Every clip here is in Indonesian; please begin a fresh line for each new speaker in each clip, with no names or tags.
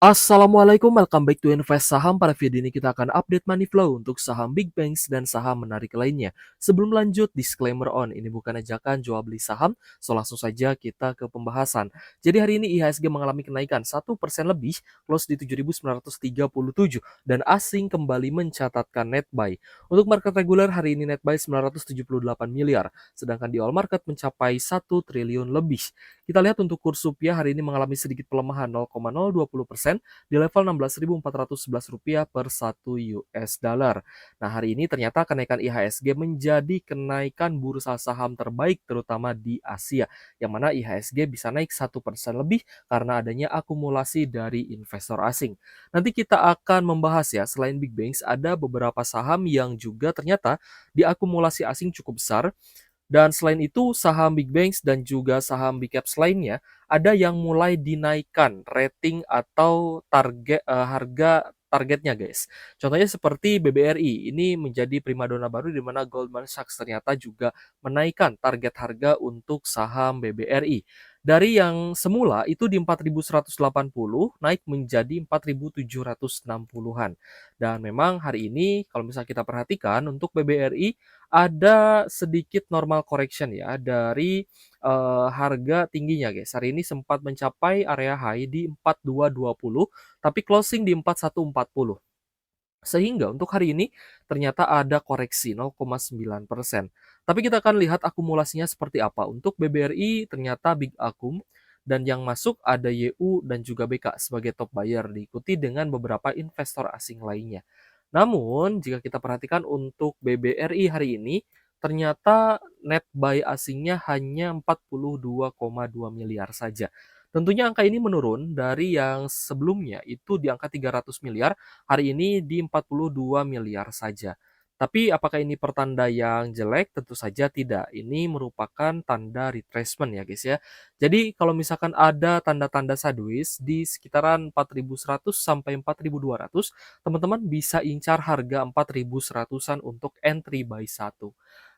Assalamualaikum, welcome back to Invest Saham. Pada video ini kita akan update money flow untuk saham big banks dan saham menarik lainnya. Sebelum lanjut, disclaimer on, ini bukan ajakan jual beli saham, so langsung saja kita ke pembahasan. Jadi hari ini IHSG mengalami kenaikan 1% lebih, close di 7.937, dan asing kembali mencatatkan net buy. Untuk market reguler hari ini net buy 978 miliar, sedangkan di all market mencapai 1 triliun lebih. Kita lihat untuk kurs rupiah hari ini mengalami sedikit pelemahan 0,020% di level Rp16.411 per 1 US dollar. Nah, hari ini ternyata kenaikan IHSG menjadi kenaikan bursa saham terbaik terutama di Asia, yang mana IHSG bisa naik 1% lebih karena adanya akumulasi dari investor asing. Nanti kita akan membahas ya, selain big banks ada beberapa saham yang juga ternyata diakumulasi asing cukup besar. Dan selain itu, saham big banks dan juga saham big caps lainnya ada yang mulai dinaikkan rating atau harga targetnya, guys. Contohnya seperti BBRI, ini menjadi primadona baru di mana Goldman Sachs ternyata juga menaikkan target harga untuk saham BBRI. Dari yang semula itu di 4.180 naik menjadi 4.760-an. Dan memang hari ini kalau misalnya kita perhatikan untuk BBRI ada sedikit normal correction ya dari harga tingginya, guys. Hari ini sempat mencapai area high di 4220 tapi closing di 4140. Sehingga untuk hari ini ternyata ada koreksi 0,9%. Tapi kita akan lihat akumulasinya seperti apa. Untuk BBRI ternyata big akum dan yang masuk ada YU dan juga BK sebagai top buyer diikuti dengan beberapa investor asing lainnya. Namun, jika kita perhatikan untuk BBRI hari ini, ternyata net buy asingnya hanya 42,2 miliar saja. Tentunya angka ini menurun dari yang sebelumnya itu di angka 300 miliar, hari ini di 42 miliar saja. Tapi apakah ini pertanda yang jelek? Tentu saja tidak. Ini merupakan tanda retracement ya guys ya. Jadi kalau misalkan ada tanda-tanda sideways di sekitaran 4.100 sampai 4.200, teman-teman bisa incar harga 4.100-an untuk entry buy satu.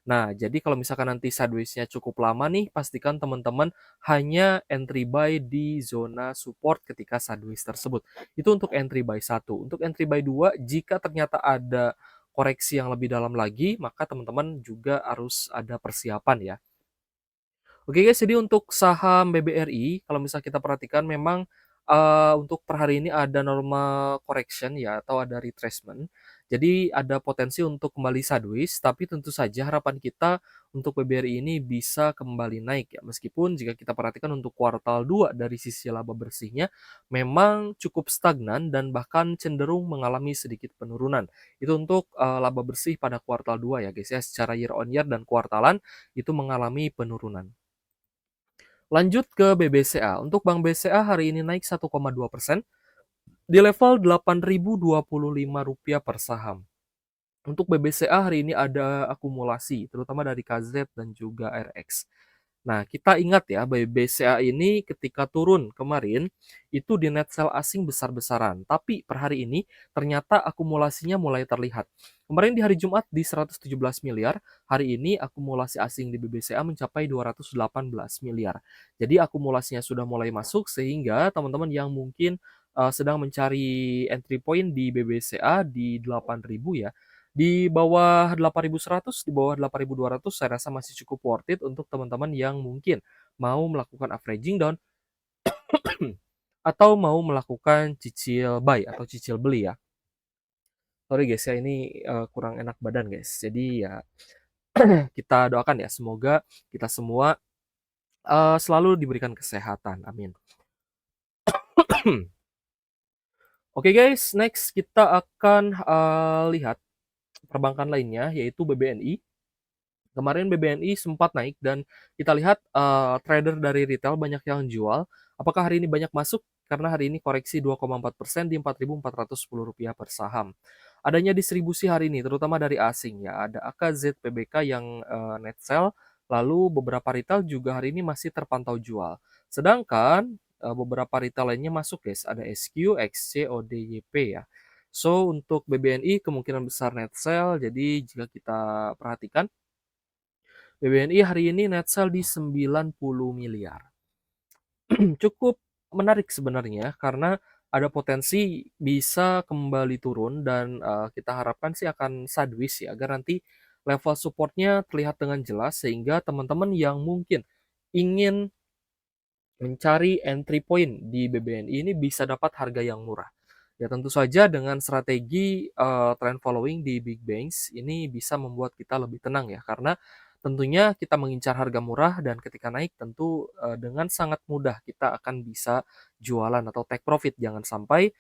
Nah, jadi kalau misalkan nanti sideways-nya cukup lama nih, pastikan teman-teman hanya entry buy di zona support ketika sideways tersebut. Itu untuk entry buy satu. Untuk entry buy 2, jika ternyata ada koreksi yang lebih dalam lagi, maka teman-teman juga harus ada persiapan ya. Oke guys, jadi untuk saham BBRI, kalau misalnya kita perhatikan memang untuk per hari ini ada normal correction ya atau ada retracement. Jadi ada potensi untuk kembali sideways, tapi tentu saja harapan kita untuk BBRI ini bisa kembali naik ya. Meskipun jika kita perhatikan untuk kuartal 2 dari sisi laba bersihnya memang cukup stagnan dan bahkan cenderung mengalami sedikit penurunan. Itu untuk laba bersih pada kuartal 2 ya guys ya, secara year on year dan kuartalan itu mengalami penurunan. Lanjut ke BBCA. Untuk Bank BCA hari ini naik 1,2% di level Rp8.025 per saham. Untuk BBCA hari ini ada akumulasi, terutama dari KZ dan juga RX. Nah, kita ingat ya, BCA ini ketika turun kemarin, itu di net sell asing besar-besaran. Tapi per hari ini, ternyata akumulasinya mulai terlihat. Kemarin di hari Jumat di 117 miliar, hari ini akumulasi asing di BBCA mencapai 218 miliar. Jadi akumulasinya sudah mulai masuk, sehingga teman-teman yang mungkin sedang mencari entry point di BBCA di 8.000 ya, di bawah 8.100, di bawah 8.200 saya rasa masih cukup worth it untuk teman-teman yang mungkin mau melakukan averaging down atau mau melakukan cicil buy atau cicil beli ya. Sorry guys ya, ini kurang enak badan guys. Jadi ya kita doakan ya semoga kita semua selalu diberikan kesehatan. Amin. Oke guys, next kita akan lihat perbankan lainnya yaitu BBNI. Kemarin BBNI sempat naik dan kita lihat trader dari retail banyak yang jual. Apakah hari ini banyak masuk? Karena hari ini koreksi 2,4% di Rp4.410 per saham. Adanya distribusi hari ini terutama dari asing ya. Ada AKZ PBK yang net sell, lalu beberapa retail juga hari ini masih terpantau jual. Sedangkan beberapa retail lainnya masuk guys. Ada SQ, XC, ODYP ya. So untuk BBNI kemungkinan besar net sell. Jadi jika kita perhatikan BBNI hari ini net sell di 90 miliar. Cukup menarik sebenarnya karena ada potensi bisa kembali turun dan, kita harapkan sih akan sideways ya, agar nanti level supportnya terlihat dengan jelas sehingga teman-teman yang mungkin ingin mencari entry point di BBNI ini bisa dapat harga yang murah. Ya tentu saja dengan strategi, trend following di big banks ini bisa membuat kita lebih tenang ya, karena tentunya kita mengincar harga murah dan ketika naik tentu, dengan sangat mudah kita akan bisa jualan atau take profit. Jangan sampai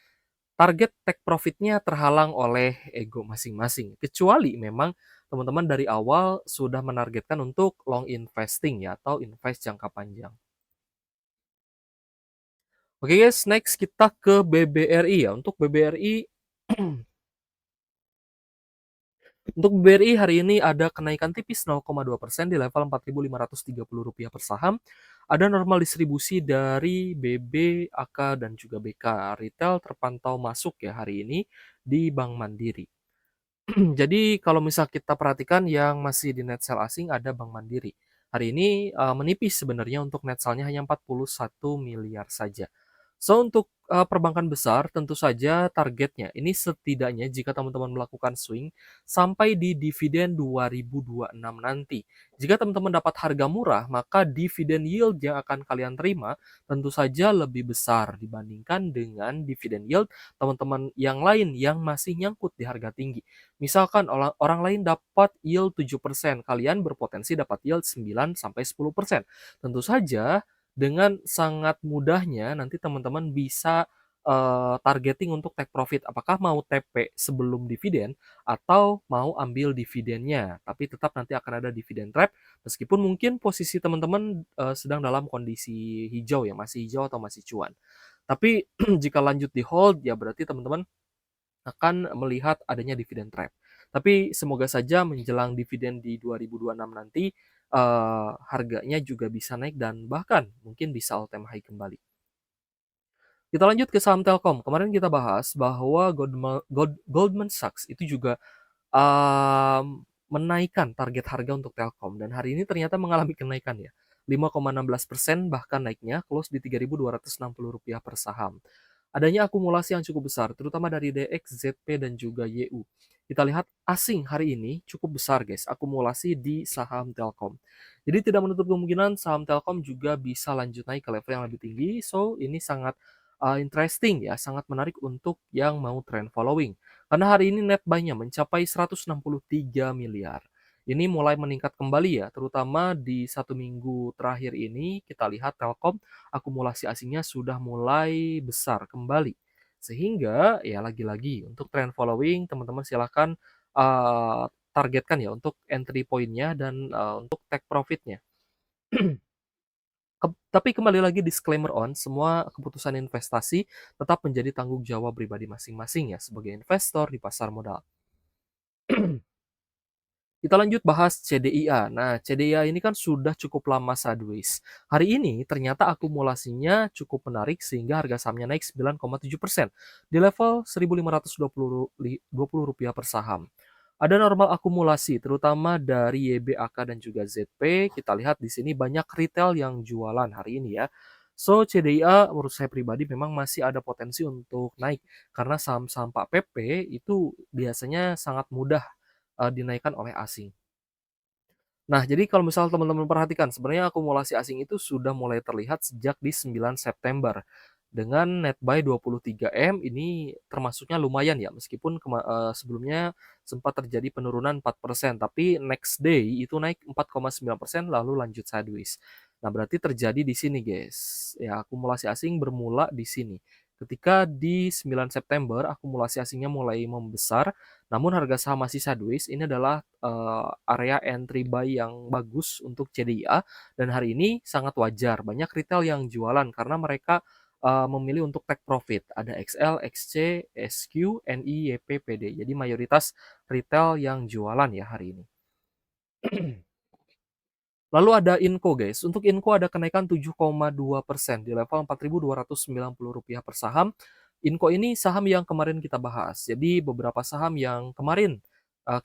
target take profit-nya terhalang oleh ego masing-masing. Kecuali memang teman-teman dari awal sudah menargetkan untuk long investing ya atau invest jangka panjang. Oke guys, next kita ke BBRI ya. Untuk BBRI hari ini ada kenaikan tipis 0,2% di level Rp4.530 per saham. Ada normal distribusi dari BB, AK, dan juga BK. Retail terpantau masuk ya hari ini di Bank Mandiri. Jadi kalau misal kita perhatikan yang masih di net sell asing ada Bank Mandiri. Hari ini menipis sebenarnya untuk net sell-nya hanya 41 miliar saja. So untuk perbankan besar tentu saja targetnya ini setidaknya jika teman-teman melakukan swing sampai di dividen 2026 nanti. Jika teman-teman dapat harga murah, maka dividen yield yang akan kalian terima tentu saja lebih besar dibandingkan dengan dividen yield teman-teman yang lain yang masih nyangkut di harga tinggi. Misalkan orang lain dapat yield 7%, kalian berpotensi dapat yield 9 sampai 10%. Tentu saja dengan sangat mudahnya nanti teman-teman bisa targeting untuk take profit. Apakah mau TP sebelum dividen atau mau ambil dividennya. Tapi tetap nanti akan ada dividen trap meskipun mungkin posisi teman-teman sedang dalam kondisi hijau ya, masih hijau atau masih cuan. Tapi jika lanjut di hold ya berarti teman-teman akan melihat adanya dividen trap. Tapi semoga saja menjelang dividen di 2026 nanti harganya juga bisa naik dan bahkan mungkin bisa all time high kembali. Kita lanjut ke saham Telkom. Kemarin kita bahas bahwa Goldman Sachs itu juga menaikkan target harga untuk Telkom dan hari ini ternyata mengalami kenaikan ya. 5,16% bahkan naiknya close di Rp3.260 per saham. Adanya akumulasi yang cukup besar, terutama dari DX, ZP, dan juga YU. Kita lihat asing hari ini cukup besar guys, akumulasi di saham Telkom. Jadi tidak menutup kemungkinan saham Telkom juga bisa lanjut naik ke level yang lebih tinggi. So ini sangat interesting ya, sangat menarik untuk yang mau trend following. Karena hari ini net buy-nya mencapai 163 miliar. Ini mulai meningkat kembali ya, terutama di 1 minggu terakhir ini kita lihat Telkom akumulasi asingnya sudah mulai besar kembali. Sehingga ya lagi-lagi untuk trend following teman-teman silahkan targetkan ya untuk entry point-nya dan untuk take profit-nya. Tapi kembali lagi disclaimer on, semua keputusan investasi tetap menjadi tanggung jawab pribadi masing-masing ya sebagai investor di pasar modal. Kita lanjut bahas CDIA. Nah, CDIA ini kan sudah cukup lama sideways. Hari ini ternyata akumulasinya cukup menarik sehingga harga sahamnya naik 9,7% di level Rp1.520 per saham. Ada normal akumulasi terutama dari YBAK dan juga ZP. Kita lihat di sini banyak retail yang jualan hari ini ya. So, CDIA menurut saya pribadi memang masih ada potensi untuk naik karena saham-saham Pak PP itu biasanya sangat mudah dinaikkan oleh asing. Nah, jadi kalau misal teman-teman perhatikan, sebenarnya akumulasi asing itu sudah mulai terlihat sejak di 9 September. Dengan net buy 23M ini termasuknya lumayan ya, meskipun sebelumnya sempat terjadi penurunan 4%, tapi next day itu naik 4,9% lalu lanjut sideways. Nah, berarti terjadi di sini guys. Ya, akumulasi asing bermula di sini. Ketika di 9 September akumulasi asingnya mulai membesar, namun harga saham masih sideways, ini adalah area entry buy yang bagus untuk CDIA dan hari ini sangat wajar banyak retail yang jualan karena mereka memilih untuk take profit. Ada XL, XC, SQ, NI, YP, PD. Jadi mayoritas retail yang jualan ya hari ini. Lalu ada Inco guys. Untuk Inco ada kenaikan 7,2% di level Rp4.290 per saham. Inco ini saham yang kemarin kita bahas. Jadi beberapa saham yang kemarin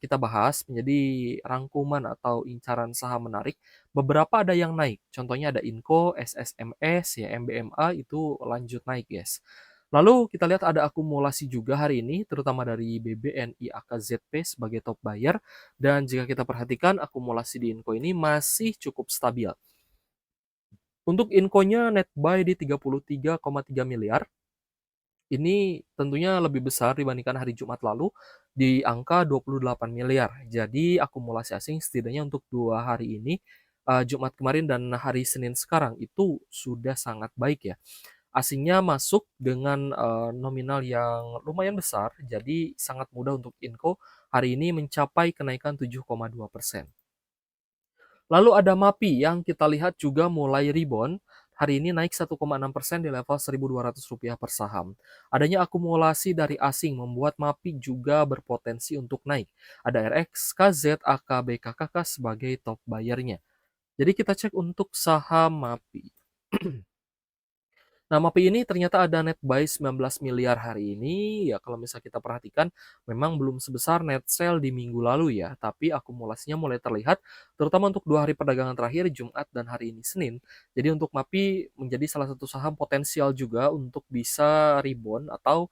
kita bahas menjadi rangkuman atau incaran saham menarik. Beberapa ada yang naik. Contohnya ada Inco, SSMS, ya MBMA itu lanjut naik guys. Lalu kita lihat ada akumulasi juga hari ini, terutama dari BBNI AKZP sebagai top buyer, dan jika kita perhatikan akumulasi di Inco ini masih cukup stabil. Untuk Inconya net buy di 33,3 miliar, ini tentunya lebih besar dibandingkan hari Jumat lalu di angka 28 miliar. Jadi akumulasi asing setidaknya untuk 2 hari ini, Jumat kemarin dan hari Senin sekarang itu sudah sangat baik ya. Asingnya masuk dengan, nominal yang lumayan besar, jadi sangat mudah untuk Inco hari ini mencapai kenaikan 7,2%. Lalu ada MAPI yang kita lihat juga mulai rebound, hari ini naik 1,6% di level Rp1.200 per saham. Adanya akumulasi dari asing membuat MAPI juga berpotensi untuk naik. Ada RX, KZ, AK, BKKK sebagai top buyer-nya. Jadi kita cek untuk saham MAPI. Nah, MAPI ini ternyata ada net buy 19 miliar hari ini. Ya, kalau misalnya kita perhatikan, memang belum sebesar net sell di minggu lalu ya, tapi akumulasinya mulai terlihat, terutama untuk 2 hari perdagangan terakhir, Jumat dan hari ini Senin. Jadi untuk MAPI menjadi salah satu saham potensial juga untuk bisa rebound atau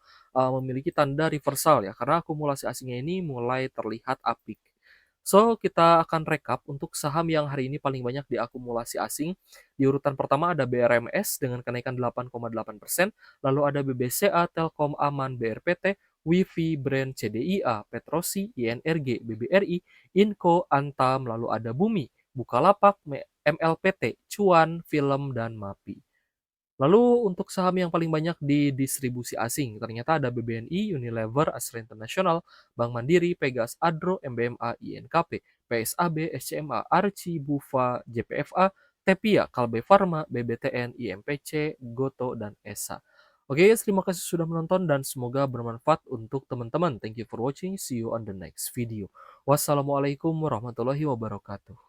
memiliki tanda reversal ya, karena akumulasi asingnya ini mulai terlihat apik. So, kita akan rekap untuk saham yang hari ini paling banyak diakumulasi asing. Di urutan pertama ada BRMS dengan kenaikan 8,8%, lalu ada BBCA, Telkom, Aman, BRPT, Wifi, Brand, CDIA, Petrosi, INRG, BBRI, Inco, Antam, lalu ada Bumi, Bukalapak, MLPT, Cuan, Film, dan MAPI. Lalu untuk saham yang paling banyak didistribusi asing, ternyata ada BBNI, Unilever, Astra International, Bank Mandiri, Pegas, Adro, MBMA, INKP, PSAB, SCMA, Arci, Bufa, JPFA, Tepia, Kalbe Farma, BBTN, IMPC, Goto, dan ESA. Oke guys, terima kasih sudah menonton dan semoga bermanfaat untuk teman-teman. Thank you for watching. See you on the next video. Wassalamualaikum warahmatullahi wabarakatuh.